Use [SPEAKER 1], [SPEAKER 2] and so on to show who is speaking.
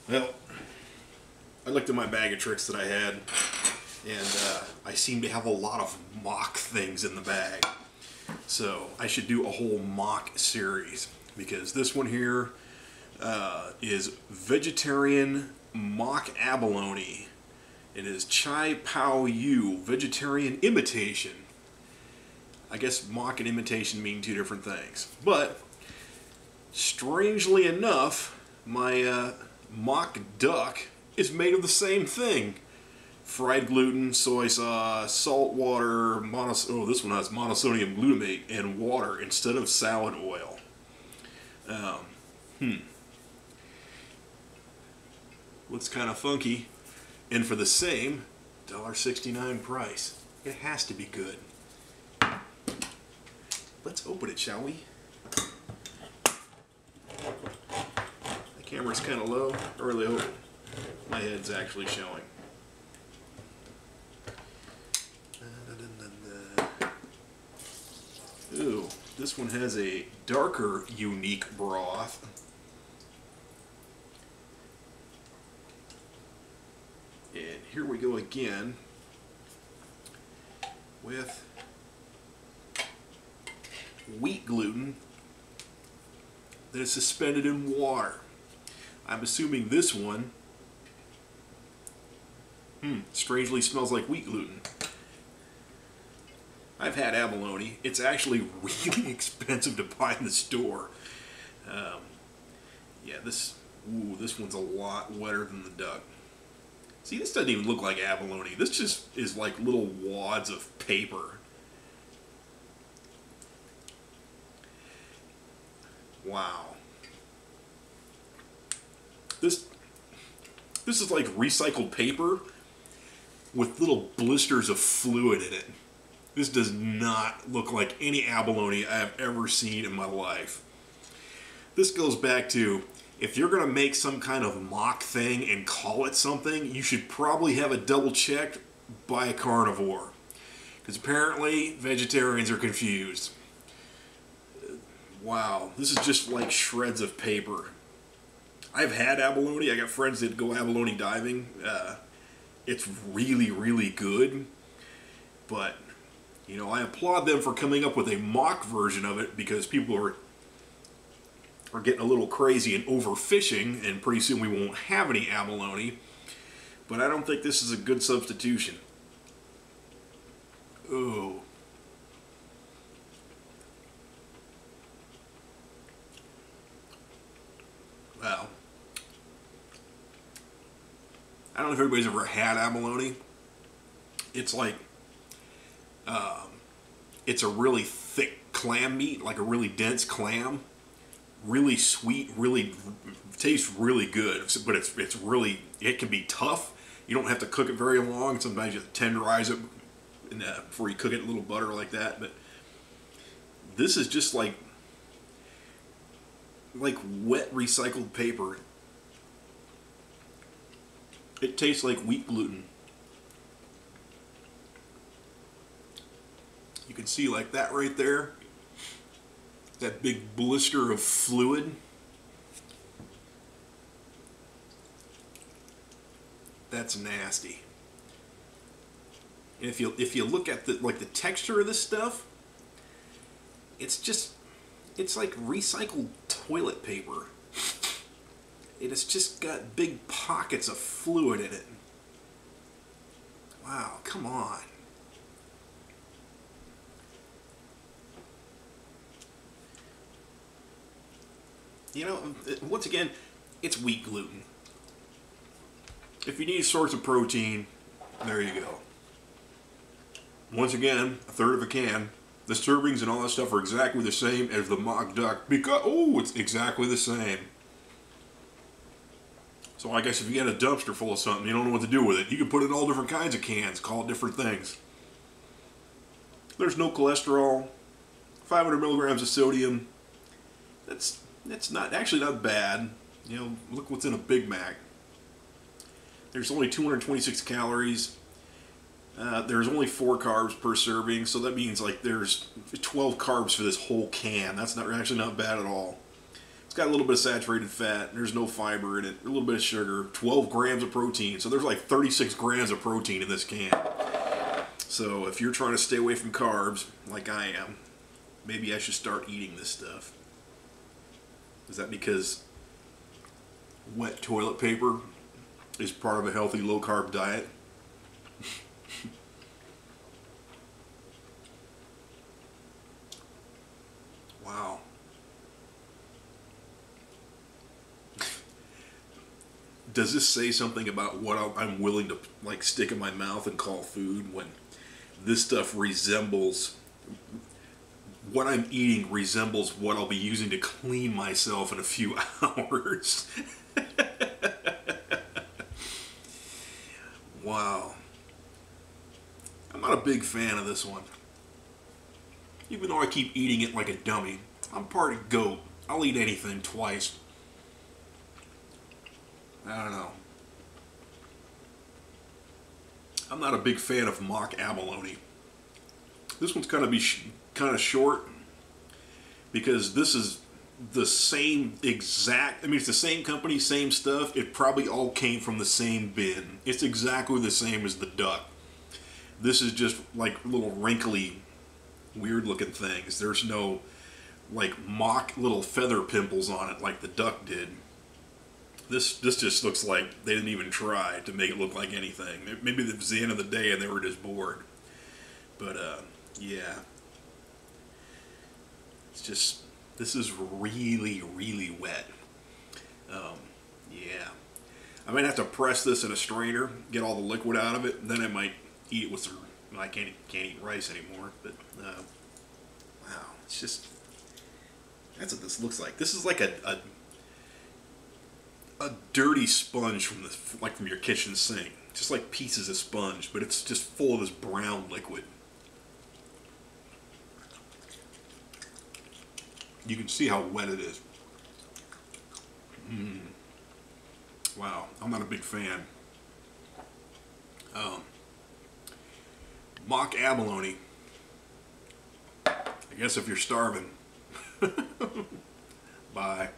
[SPEAKER 1] Well, I looked at my bag of tricks that I had, and I seem to have a lot of mock things in the bag. So I should do a whole mock series, because this one here is vegetarian mock abalone. It is Chai Pao Yu, vegetarian imitation. I guess mock and imitation mean two different things. But, strangely enough, my mock duck is made of the same thing. Fried gluten, soy sauce, salt water, this one has monosodium glutamate, and water instead of salad oil. Looks kind of funky. And for the same $1.69 price, it has to be good. Let's open it, shall we? The camera's kind of low. I really hope my head's actually showing. Ooh, this one has a darker, unique broth. And here we go again with wheat gluten that is suspended in water. I'm assuming this one strangely smells like wheat gluten. I've had abalone. It's actually really expensive to buy in the store. Yeah, this one's a lot wetter than the duck. See, this doesn't even look like abalone. This just is like little wads of paper. Wow. This is like recycled paper with little blisters of fluid in it. This does not look like any abalone I have ever seen in my life. This goes back to, if you're going to make some kind of mock thing and call it something, you should probably have it double checked by a carnivore. Because apparently vegetarians are confused. Wow, this is just like shreds of paper. I've had abalone. I got friends that go abalone diving. It's really, really good. But, you know, I applaud them for coming up with a mock version of it, because people are getting a little crazy and overfishing, and pretty soon we won't have any abalone. But I don't think this is a good substitution. Oh. Wow. I don't know if everybody's ever had abalone. It's like, it's a really thick clam meat, like a really dense clam. Really sweet, really tastes really good, but it's really, it can be tough. You don't have to cook it very long. Sometimes you have to tenderize it before you cook it in a little butter like that. But this is just like wet recycled paper. It tastes like wheat gluten. You can see like that right there. That big blister of fluid. That's nasty. And if you look at the texture of this stuff, it's like recycled toilet paper. It has just got big pockets of fluid in it. Wow, come on. You know, once again, it's wheat gluten. If you need a source of protein, there you go. Once again, a third of a can. The servings and all that stuff are exactly the same as the mock duck, because, oh, it's exactly the same. So I guess if you got a dumpster full of something, you don't know what to do with it, you can put it in all different kinds of cans, call it different things. There's no cholesterol, 500 milligrams of sodium. That's not actually not bad. You know, look what's in a Big Mac. There's only 226 calories. There's only 4 carbs per serving, so that means like there's 12 carbs for this whole can. That's not actually not bad at all. It's got a little bit of saturated fat. There's no fiber in it. A little bit of sugar. 12 grams of protein. So there's like 36 grams of protein in this can. So if you're trying to stay away from carbs, like I am, maybe I should start eating this stuff. Is that because wet toilet paper is part of a healthy low-carb diet? Wow. Does this say something about what I'm willing to like stick in my mouth and call food, when this stuff resembles, what I'm eating resembles what I'll be using to clean myself in a few hours? Wow. I'm not a big fan of this one. Even though I keep eating it like a dummy. I'm part of goat. I'll eat anything twice. I don't know. I'm not a big fan of mock abalone. This one's kind of short, because this is the same exact, I mean, it's the same company, same stuff. It probably all came from the same bin. It's exactly the same as the duck. This is just like little wrinkly, weird looking things. There's no like mock little feather pimples on it like the duck did. This just looks like they didn't even try to make it look like anything. Maybe it was the end of the day and they were just bored. But yeah. It's just, this is really, really wet. Yeah. I might have to press this in a strainer, get all the liquid out of it, and then I might eat it with some, I can't eat rice anymore, but wow, it's just, that's what this looks like. This is like a dirty sponge from your kitchen sink, just like pieces of sponge, but it's just full of this brown liquid. You can see how wet it is. Wow, I'm not a big fan. Mock abalone. I guess if you're starving. Bye.